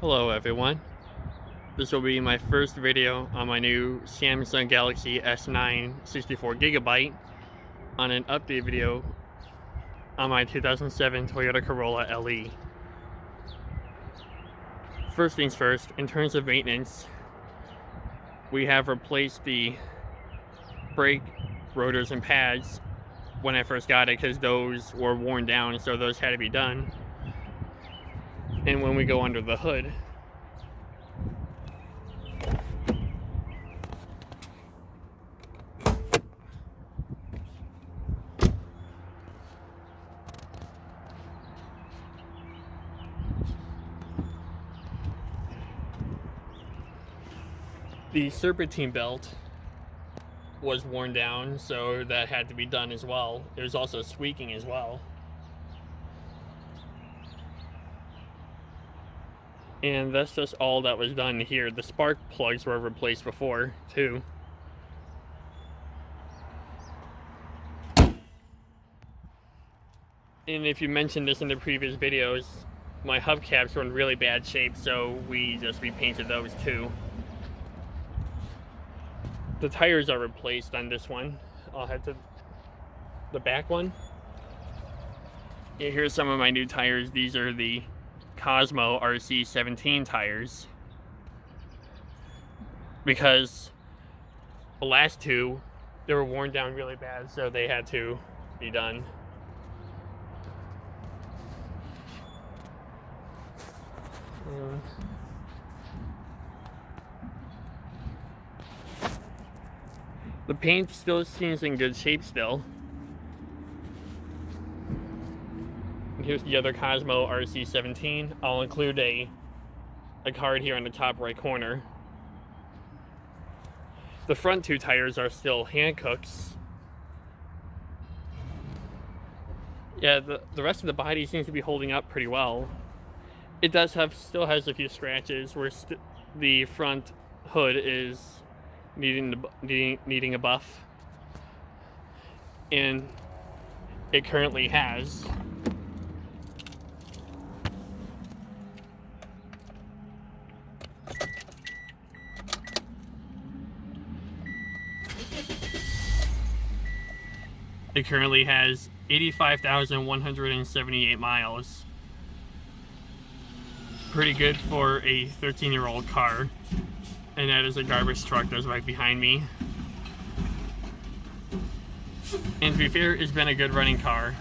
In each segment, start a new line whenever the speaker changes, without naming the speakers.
Hello everyone, this will be my first video on my new Samsung Galaxy S9 64GB on an update video on my 2007 Toyota Corolla LE. First things first, in terms of maintenance, we have replaced the brake rotors and pads when I first got it because those were worn down, so those had to be done. And when we go under the hood, the serpentine belt was worn down, so that had to be done as well. There's also squeaking as well. And that's just all that was done here. The spark plugs were replaced before, too. And if you mentioned this in the previous videos, my hubcaps were in really bad shape, so we just repainted those too. The tires are replaced on this one. I'll head to the back one. Yeah, here's some of my new tires. These are the Cosmo RC17 tires, because the last two, they were worn down really bad, so they had to be done. The paint still seems in good shape still. Here's the other Cosmo RC17. I'll include a card here on the top right corner. The front two tires are still Hancooks. Yeah, the rest of the body seems to be holding up pretty well. It still has a few scratches where the front hood is needing a buff, and it currently has. It currently has 85,178 miles. Pretty good for a 13-year-old car. And that is a garbage truck that's right behind me. And to be fair, it's been a good running car.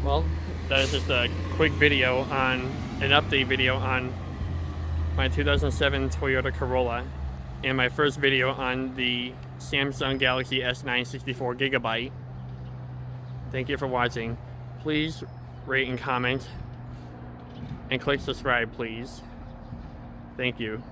Well, that is just a quick video on an update video on my 2007 Toyota Corolla, and my first video on the Samsung Galaxy S9 64GB. Thank you for watching. Please rate and comment, and click subscribe, please. Thank you.